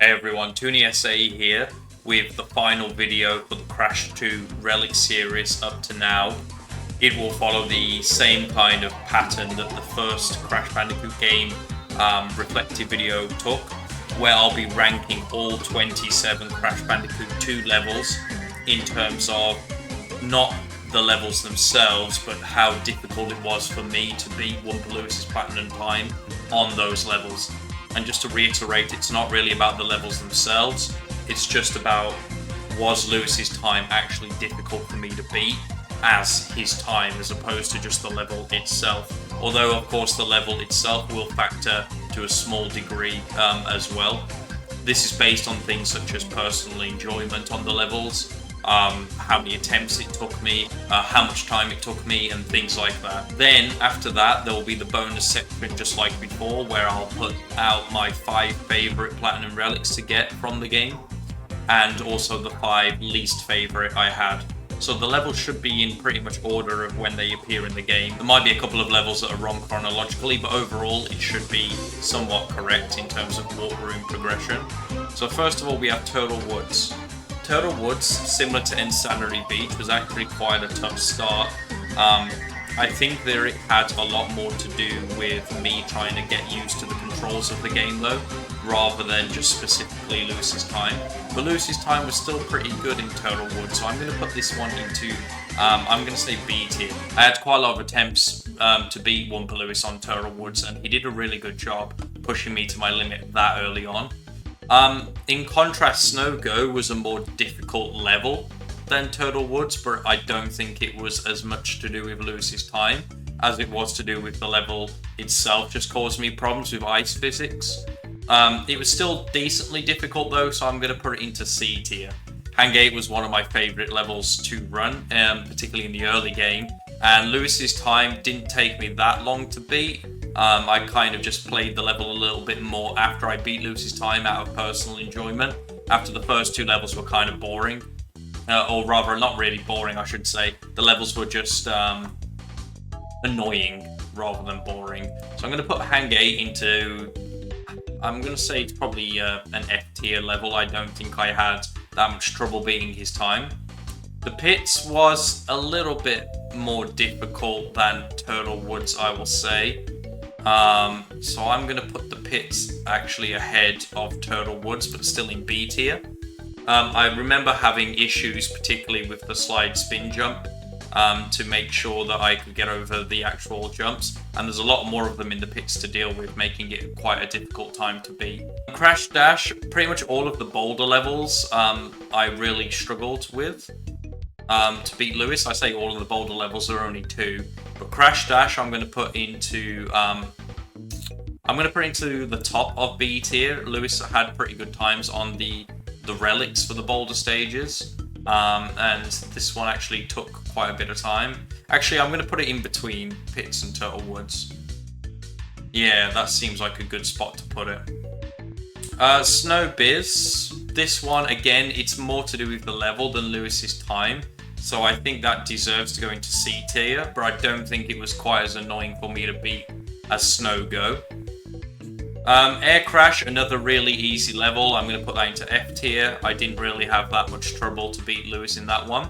Hey everyone, ToonySA here with the final video for the Crash 2 Relic series up to now. It will follow the same kind of pattern that the first Crash Bandicoot game reflective video took, where I'll be ranking all 27 Crash Bandicoot 2 levels in terms of not the levels themselves, but how difficult it was for me to beat WumpaLewis's platinum time on those levels. And just to reiterate, it's not really about the levels themselves, it's just about, was Lewis's time actually difficult for me to beat as his time, as opposed to just the level itself. Although, of course, the level itself will factor to a small degree as well. This is based on things such as personal enjoyment on the levels, how many attempts it took me, how much time it took me, and things like that. Then after that there will be the bonus section just like before, where I'll put out my 5 favourite platinum relics to get from the game, and also the 5 least favourite I had. So the levels should be in pretty much order of when they appear in the game. There might be a couple of levels that are wrong chronologically, but overall it should be somewhat correct in terms of warp room progression. So first of all we have Turtle Woods. Turtle Woods, similar to Insanity Beach, was actually quite a tough start. I think that it had a lot more to do with me trying to get used to the controls of the game though, rather than just specifically Lewis's time. But Lewis's time was still pretty good in Turtle Woods, so I'm going to put this one into, I'm going to say B tier. I had quite a lot of attempts to beat WumpaLewis on Turtle Woods, and he did a really good job pushing me to my limit that early on. In contrast, Snow Go was a more difficult level than Turtle Woods, but I don't think it was as much to do with Lewis's time as it was to do with the level itself just caused me problems with ice physics. It was still decently difficult though, so I'm going to put it into C tier. Hangate was one of my favourite levels to run, particularly in the early game, and Lewis's time didn't take me that long to beat. I kind of just played the level a little bit more after I beat Lewis's time out of personal enjoyment, after the first 2 levels were kind of boring. Or rather, not really boring, I should say. The levels were just annoying rather than boring. So I'm going to put Hangate into, I'm going to say it's probably an F tier level. I don't think I had that much trouble beating his time. The Pits was a little bit more difficult than Turtle Woods, I will say. So I'm going to put the Pits actually ahead of Turtle Woods, but still in B tier. I remember having issues, particularly with the slide spin jump, to make sure that I could get over the actual jumps, and there's a lot more of them in the Pits to deal with, making it quite a difficult time to beat. Crash Dash, pretty much all of the boulder levels I really struggled with to beat Lewis. I say all of the boulder levels, are only 2, but Crash Dash I'm going to put into the top of B tier. Lewis had pretty good times on the relics for the boulder stages, and this one actually took quite a bit of time. Actually, I'm going to put it in between Pits and Turtle Woods. Yeah, that seems like a good spot to put it. Snow Biz, this one again, it's more to do with the level than Lewis's time, so I think that deserves to go into C tier, but I don't think it was quite as annoying for me to beat as Snow Go. Air Crash, another really easy level. I'm going to put that into F tier. I didn't really have that much trouble to beat Lewis in that one.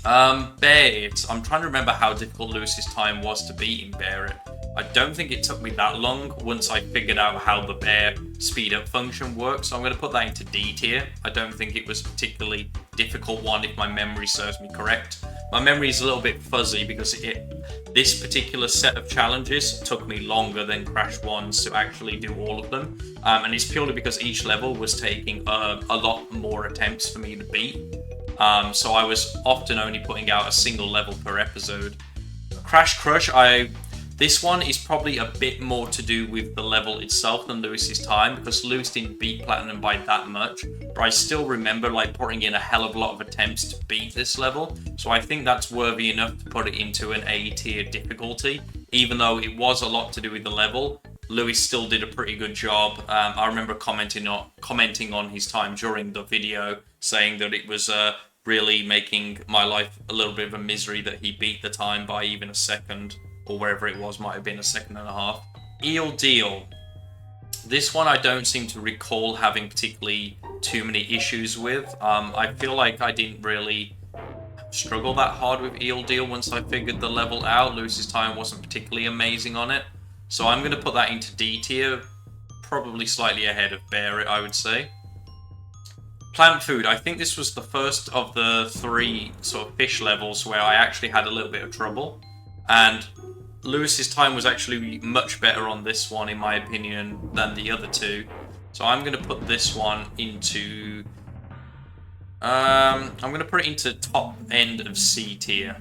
Bear It. I'm trying to remember how difficult Lewis's time was to beat in Bear It. I don't think it took me that long once I figured out how the bear speed up function works, so I'm going to put that into D tier. I don't think it was a particularly difficult one if my memory serves me correct. My memory is a little bit fuzzy because this particular set of challenges took me longer than Crash 1's to actually do all of them. And it's purely because each level was taking a lot more attempts for me to beat. So I was often only putting out a single level per episode. Crash Crush, this one is probably a bit more to do with the level itself than Lewis's time, because Lewis didn't beat Platinum by that much, but I still remember putting in a hell of a lot of attempts to beat this level, so I think that's worthy enough to put it into an A tier difficulty. Even though it was a lot to do with the level, Lewis still did a pretty good job. I remember commenting on his time during the video, saying that it was really making my life a little bit of a misery that he beat the time by even a second, or wherever it was, might have been a second and a half. Eel Deal. This one I don't seem to recall having particularly too many issues with. I feel like I didn't really struggle that hard with Eel Deal once I figured the level out. Lewis's time wasn't particularly amazing on it. So I'm going to put that into D tier, probably slightly ahead of Bear It, I would say. Plant Food, I think this was the first of the 3 sort of fish levels where I actually had a little bit of trouble. And Lewis's time was actually much better on this one, in my opinion, than the other 2. So I'm going to put this one into... I'm going to put it into top end of C tier.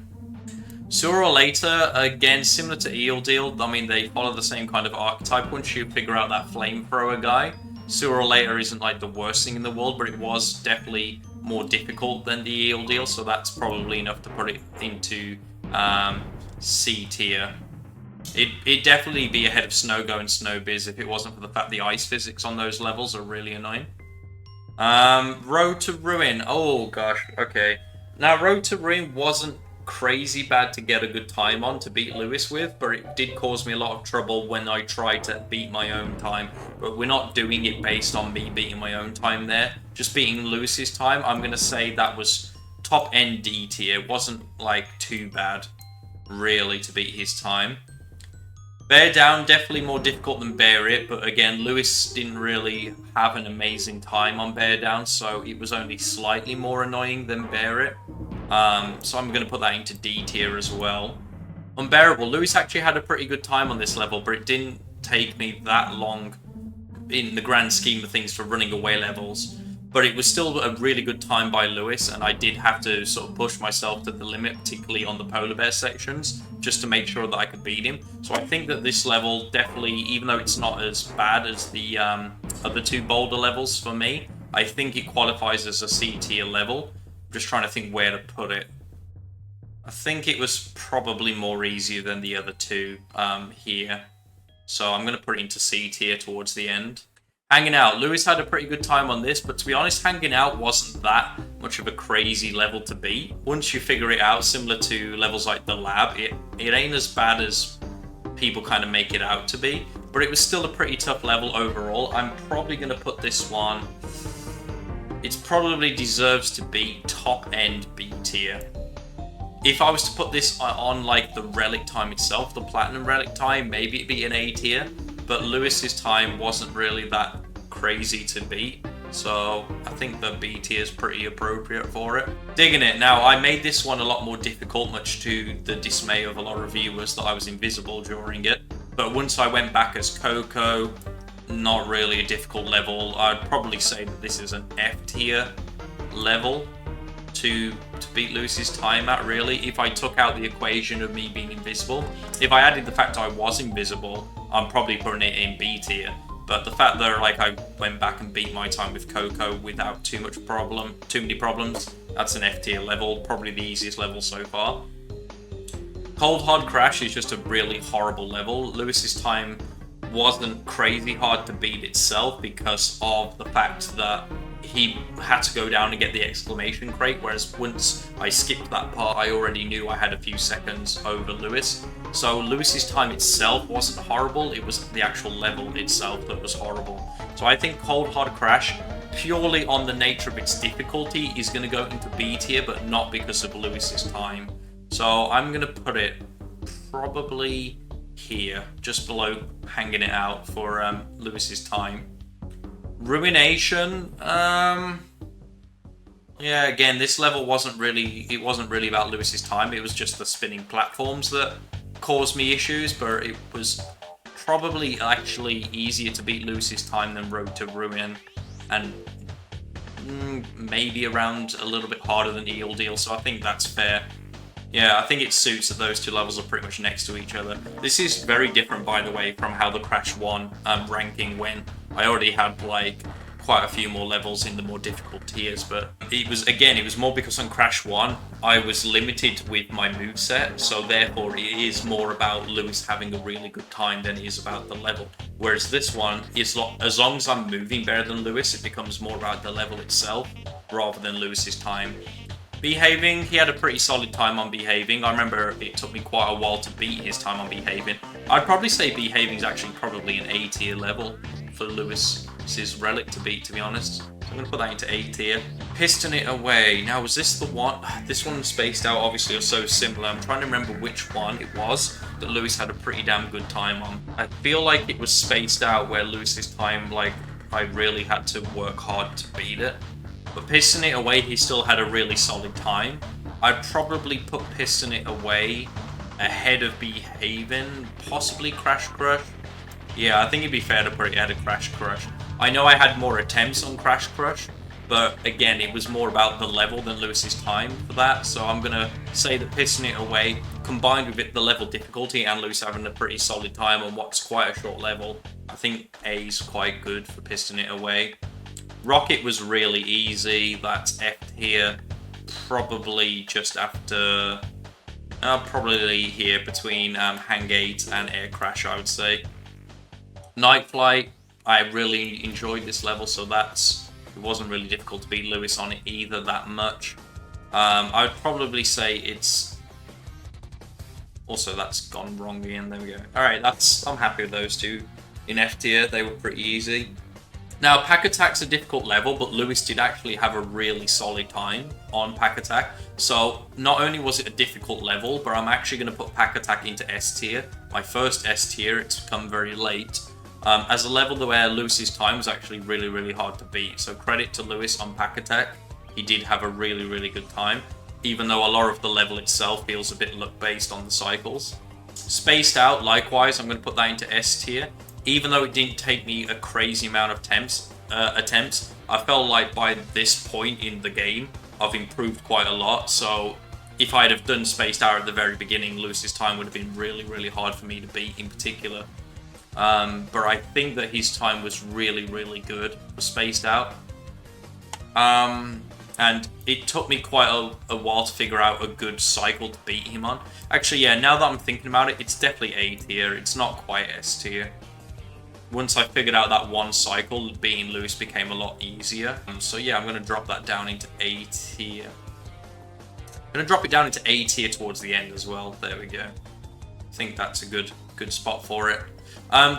Sooner or later, again, similar to Eel Deal, I mean, they follow the same kind of archetype. Once you figure out that flamethrower guy, sooner or later isn't like the worst thing in the world, but it was definitely more difficult than the Eel Deal, so that's probably enough to put it into C tier. It'd definitely be ahead of Snowgo and Snowbiz if it wasn't for the fact the ice physics on those levels are really annoying. Road to Ruin. Oh gosh, okay. Now, Road to Ruin wasn't crazy bad to get a good time on to beat Lewis with, but it did cause me a lot of trouble when I tried to beat my own time. But we're not doing it based on me beating my own time there, just beating Lewis's time. I'm gonna say that was top end D tier. It wasn't like too bad really to beat his time. Bear Down, definitely more difficult than Bear It, but again, Lewis didn't really have an amazing time on Bear Down, so it was only slightly more annoying than Bear It. So I'm going to put that into D tier as well. Unbearable, Lewis actually had a pretty good time on this level, but it didn't take me that long in the grand scheme of things for running away levels. But it was still a really good time by Lewis, and I did have to sort of push myself to the limit, particularly on the polar bear sections, just to make sure that I could beat him. So I think that this level definitely, even though it's not as bad as the other 2 boulder levels for me, I think it qualifies as a C tier level. I'm just trying to think where to put it. I think it was probably more easier than the other 2 here. So I'm going to put it into C tier towards the end. Hanging Out. Lewis had a pretty good time on this, but to be honest, Hanging Out wasn't that much of a crazy level to beat. Once you figure it out, similar to levels like the Lab, it ain't as bad as people kind of make it out to be, but it was still a pretty tough level overall. I'm probably going to put this one... It probably deserves to be top end B tier. If I was to put this on like the Relic time itself, the Platinum Relic time, maybe it'd be an A tier. But Lewis's time wasn't really that crazy to beat, so I think the B tier is pretty appropriate for it. Digging It. Now, I made this one a lot more difficult, much to the dismay of a lot of viewers that I was invisible during it. But once I went back as Coco, not really a difficult level. I'd probably say that this is an F tier level to beat Lewis's time at, really, if I took out the equation of me being invisible. If I added the fact I was invisible, I'm probably putting it in B tier. But the fact that like I went back and beat my time with Coco without too many problems, that's an F tier level, probably the easiest level so far. Cold Hard Crash is just a really horrible level. Lewis's time wasn't crazy hard to beat itself because of the fact that he had to go down and get the exclamation crate, whereas once I skipped that part, I already knew I had a few seconds over Lewis. So Lewis's time itself wasn't horrible, it was the actual level itself that was horrible. So I think Cold Hard Crash, purely on the nature of its difficulty, is going to go into B tier, but not because of Lewis's time. So I'm going to put it probably here, just below Hanging It Out for Lewis's time. Ruination, yeah, again, this level wasn't really about Lewis's time. It was just the spinning platforms that caused me issues, but it was probably actually easier to beat Lewis's time than Road to Ruin, and maybe around a little bit harder than Eel Deal, so I think that's fair. Yeah, I think it suits that those 2 levels are pretty much next to each other. This is very different, by the way, from how the Crash 1 ranking went. I already had like quite a few more levels in the more difficult tiers, but it was more because on Crash 1 I was limited with my moveset, so therefore it is more about Lewis having a really good time than it is about the level. Whereas this one, is as long as I'm moving better than Lewis, it becomes more about the level itself rather than Lewis's time. Behaving, he had a pretty solid time on Behaving. I remember it took me quite a while to beat his time on Behaving. I'd probably say Behaving is actually probably an A tier level. for Lewis's Relic to beat, to be honest. So I'm going to put that into A tier. Piston It Away. Now, was this the one? This one spaced out, obviously, are so similar. I'm trying to remember which one it was that Lewis had a pretty damn good time on. I feel like it was spaced out where Lewis's time, like, I really had to work hard to beat it. But Piston It Away, he still had a really solid time. I'd probably put Piston It Away ahead of Behaving, possibly Crash Crush. Yeah, I think it'd be fair to put it ahead of Crash Crush. I know I had more attempts on Crash Crush, but again, it was more about the level than Lewis's time for that. So I'm gonna say that Piston It Away, combined with the level difficulty and Lewis having a pretty solid time on what's quite a short level, I think A's quite good for Piston It Away. Rocket was really easy. That's F tier, probably just after. Probably here between Hang 8 and Air Crash, I would say. Night Flight, I really enjoyed this level, so it wasn't really difficult to beat Lewis on it either that much. I would probably say it's... Also, that's gone wrong again, there we go. Alright, I'm happy with those two. In F tier, they were pretty easy. Now, Pack Attack's a difficult level, but Lewis did actually have a really solid time on Pack Attack. So, not only was it a difficult level, but I'm actually going to put Pack Attack into S tier. My first S tier, it's come very late. As a level where Lewis's time was actually really, really hard to beat. So, credit to Lewis on Pack Attack. He did have a really, really good time, even though a lot of the level itself feels a bit luck-based on the cycles. Spaced Out, likewise, I'm going to put that into S tier. Even though it didn't take me a crazy amount of attempts, I felt like by this point in the game, I've improved quite a lot. So if I'd have done Spaced Out at the very beginning, Lewis's time would have been really, really hard for me to beat in particular. But I think that his time was really, really good for Spaced Out. And it took me quite a while to figure out a good cycle to beat him on. Actually, yeah, now that I'm thinking about it, it's definitely A tier. It's not quite S tier. Once I figured out that one cycle, beating Lewis became a lot easier. So yeah, I'm going to drop that down into A tier. I'm going to drop it down into A tier towards the end as well. There we go. I think that's a good spot for it.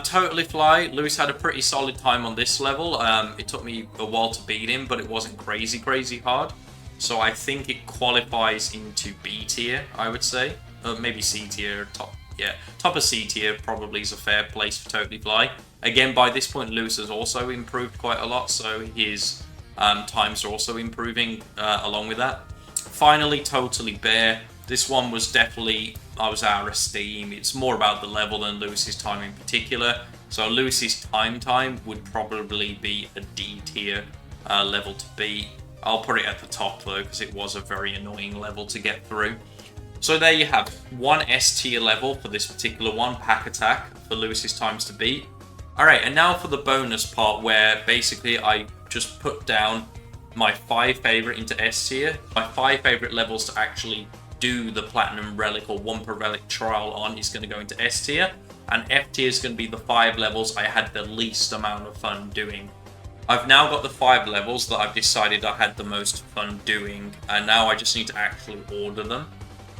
Totally Fly. Lewis had a pretty solid time on this level. It took me a while to beat him, but it wasn't crazy hard. So I think it qualifies into B tier, I would say. Maybe C tier, top. Yeah, top of C tier probably is a fair place for Totally Fly. Again, by this point, Lewis has also improved quite a lot, so his times are also improving along with that. Finally, Totally Bear. This one was definitely, I was out of steam. It's more about the level than Lewis's time in particular. So Lewis's time would probably be a D tier level to beat. I'll put it at the top though, because it was a very annoying level to get through. So there you have one S tier level for this particular one, Pack Attack, for Lewis's times to beat. Alright, and now for the bonus part where basically I just put down my 5 favourite into S tier. My 5 favourite levels to actually do the Platinum Relic or Wumpa Relic trial on is going to go into S tier. And F tier is going to be the 5 levels I had the least amount of fun doing. I've now got the 5 levels that I've decided I had the most fun doing, and now I just need to actually order them.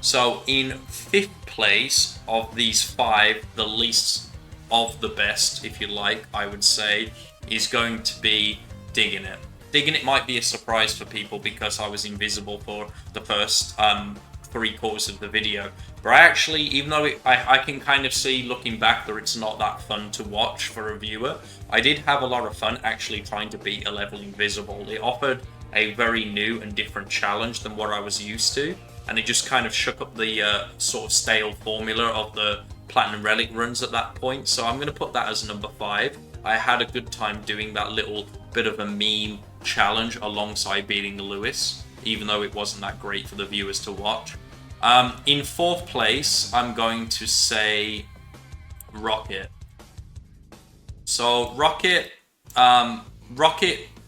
So in 5th place of these 5, the least of the best, if you like, I would say, is going to be Digging It. Digging It might be a surprise for people because I was invisible for the first 3/4 of the video. But I actually, even though I can kind of see looking back that it's not that fun to watch for a viewer, I did have a lot of fun actually trying to beat a level invisible. It offered a very new and different challenge than what I was used to, and it just kind of shook up the sort of stale formula of the Platinum Relic runs at that point. So I'm going to put that as number 5. I had a good time doing that little bit of a meme challenge alongside beating Lewis, even though it wasn't that great for the viewers to watch. In 4th place, I'm going to say Rocket. So Rocket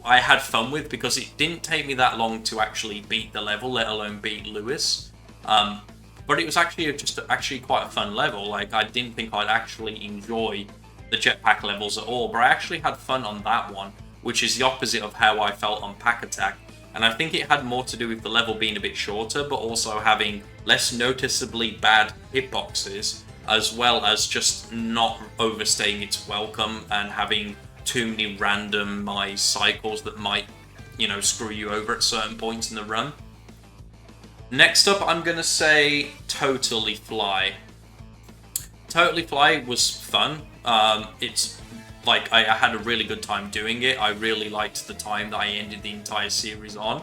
I had fun with because it didn't take me that long to actually beat the level, let alone beat Lewis. But it was actually quite a fun level. Like, I didn't think I'd actually enjoy the jetpack levels at all, but I actually had fun on that one, which is the opposite of how I felt on Pack Attack. And I think it had more to do with the level being a bit shorter, but also having less noticeably bad hitboxes, as well as just not overstaying its welcome and having too many randomized cycles that might, you know, screw you over at certain points in the run. Next up, I'm gonna say Totally Fly. Totally Fly was fun. It's like I had a really good time doing it. I really liked the time that I ended the entire series on.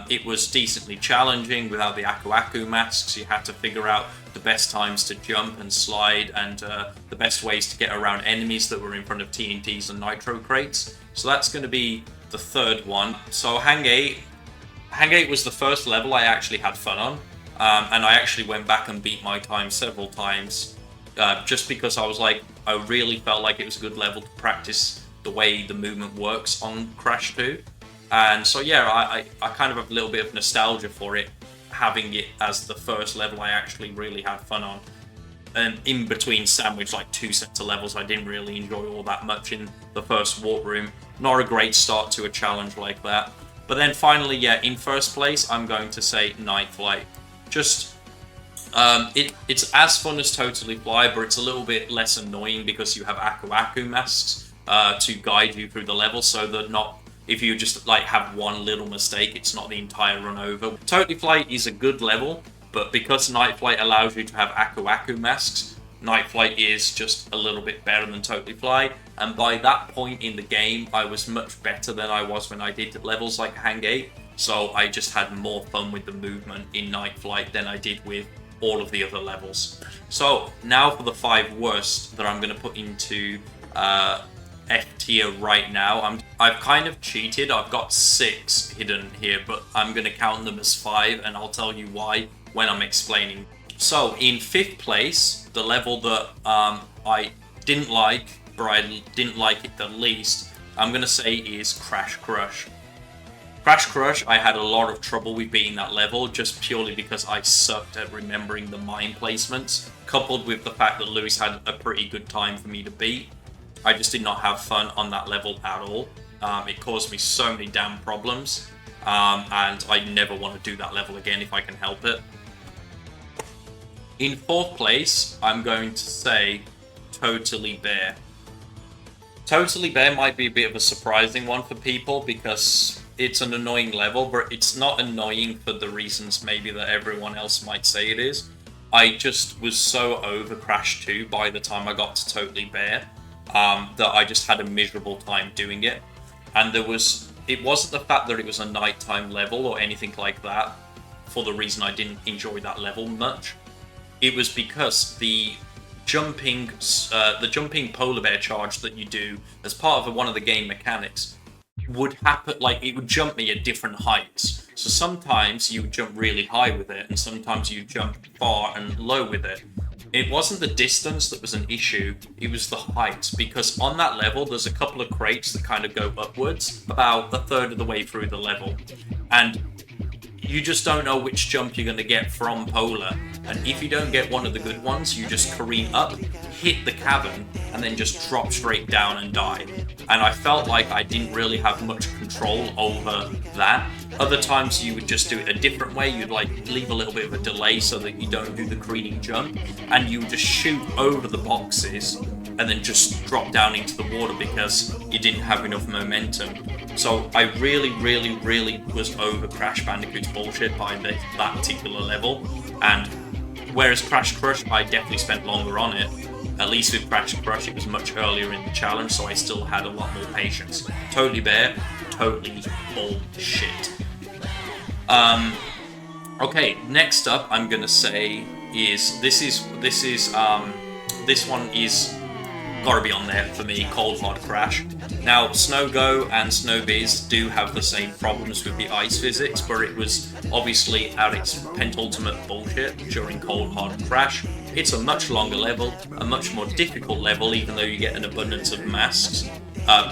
It was decently challenging without the Aku Aku masks. You had to figure out the best times to jump and slide, and the best ways to get around enemies that were in front of TNTs and Nitro crates. So that's going to be the third one. So Hang 8 was the first level I actually had fun on, and I actually went back and beat my time several times, just because I was like, I really felt like it was a good level to practice the way the movement works on Crash 2. And so yeah, I kind of have a little bit of nostalgia for it, having it as the first level I actually really had fun on. And in between sandwich like 2 sets of levels I didn't really enjoy all that much in the first warp room. Not a great start to a challenge like that. But then finally, yeah, in first place, I'm going to say Night Flight. Just, it's as fun as Totally Fly, but it's a little bit less annoying because you have Aku Aku masks to guide you through the level, so that not, if you just like have one little mistake, it's not the entire run over. Totally Flight is a good level, but because Night Flight allows you to have Aku Aku masks, Night Flight is just a little bit better than Totally Fly, and by that point in the game, I was much better than I was when I did levels like Hang 8, so I just had more fun with the movement in Night Flight than I did with all of the other levels. So now for the 5 worst that I'm going to put into F tier right now. I've kind of cheated. I've got 6 hidden here, but I'm going to count them as 5, and I'll tell you why when I'm explaining. So in 5th place, the level that I didn't like, or I didn't like it the least, I'm going to say is Crash Crush. Crash Crush, I had a lot of trouble with beating that level just purely because I sucked at remembering the mine placements, coupled with the fact that Lewis had a pretty good time for me to beat. I just did not have fun on that level at all. It caused me so many damn problems, and I never want to do that level again if I can help it. In 4th place, I'm going to say Totally Bear. Totally Bear might be a bit of a surprising one for people because it's an annoying level, but it's not annoying for the reasons maybe that everyone else might say it is. I just was so over Crash 2 by the time I got to Totally Bear that I just had a miserable time doing it. And it wasn't the fact that it was a nighttime level or anything like that for the reason I didn't enjoy that level much. It was because the jumping polar bear charge that you do as part of one of the game mechanics would happen, like it would jump me at different heights. So sometimes you would jump really high with it, and sometimes you jump far and low with it. It wasn't the distance that was an issue, it was the height, because on that level there's a couple of crates that kind of go upwards about a third of the way through the level, and you just don't know which jump you're going to get from Polar, and if you don't get one of the good ones, you just careen up, hit the cavern, and then just drop straight down and die. And I felt like I didn't really have much control over that. Other times you would just do it a different way, you'd like leave a little bit of a delay so that you don't do the careening jump, and you would just shoot over the boxes and then just drop down into the water because you didn't have enough momentum. So I really was over Crash Bandicoot's bullshit by that particular level, and whereas Crash Crush, I definitely spent longer on it. At least with Crash Crush, it was much earlier in the challenge, so I still had a lot more patience. Totally Bear, totally bullshit. Okay, next up, I'm gonna say is this one is gotta be on there for me, Cold Hard Crash. Now, Snow Go and Snow Biz do have the same problems with the ice physics, but it was obviously at its penultimate bullshit during Cold Hard Crash. It's a much longer level, a much more difficult level, even though you get an abundance of masks.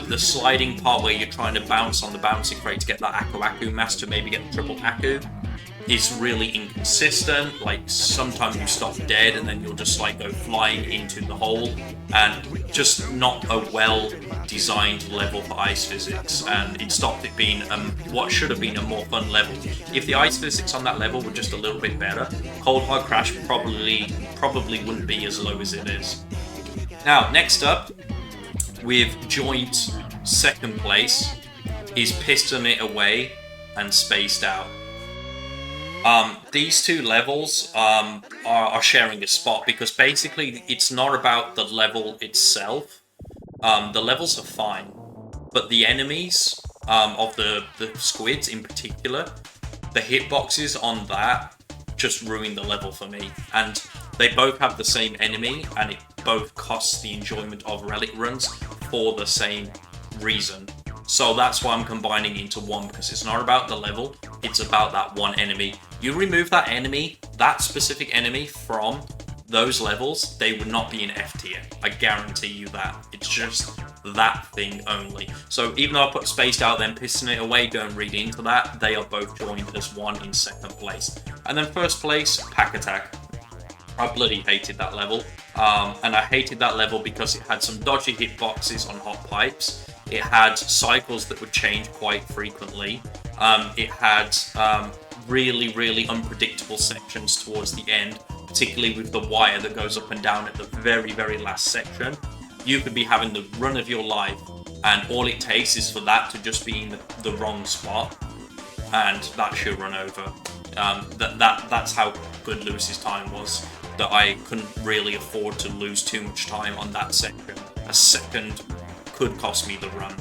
The sliding part where you're trying to bounce on the bouncing crate to get that Aku Aku mask to maybe get the triple Aku is really inconsistent. Like sometimes you stop dead and then you'll just like go flying into the hole, and just not a well designed level for ice physics, and it stopped it being what should have been a more fun level. If the ice physics on that level were just a little bit better, Cold Hard Crash probably wouldn't be as low as it is. Now next up, with joint second place is Piston It Away and Spaced Out. These two levels are sharing a spot because basically it's not about the level itself. The levels are fine, but the enemies of the squids in particular, the hitboxes on that just ruin the level for me. And they both have the same enemy, and it both costs the enjoyment of Relic runs for the same reason. So that's why I'm combining into one, because it's not about the level, it's about that one enemy. You remove that enemy, that specific enemy from those levels, they would not be in F tier. I guarantee you that. It's just that thing only. So even though I put Spaced Out then Piston It Away, don't read into that. They are both joined as one in second place. And then first place, Pack Attack. I bloody hated that level. And I hated that level because it had some dodgy hitboxes on hot pipes. It had cycles that would change quite frequently. It had really, really unpredictable sections towards the end, particularly with the wire that goes up and down at the very, very last section. You could be having the run of your life, and all it takes is for that to just be in the wrong spot, and that should run over. That's how good Lewis's time was, that I couldn't really afford to lose too much time on that section. A second could cost me the run.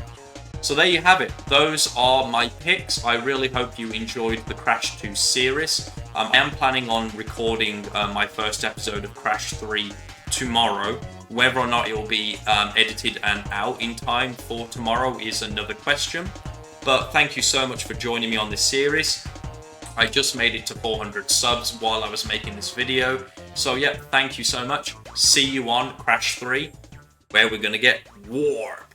So there you have it. Those are my picks. I really hope you enjoyed the Crash 2 series. I am planning on recording my first episode of Crash 3 tomorrow. Whether or not it will be edited and out in time for tomorrow is another question. But thank you so much for joining me on this series. I just made it to 400 subs while I was making this video. So yeah, thank you so much. See you on Crash 3, where we're going to get warped.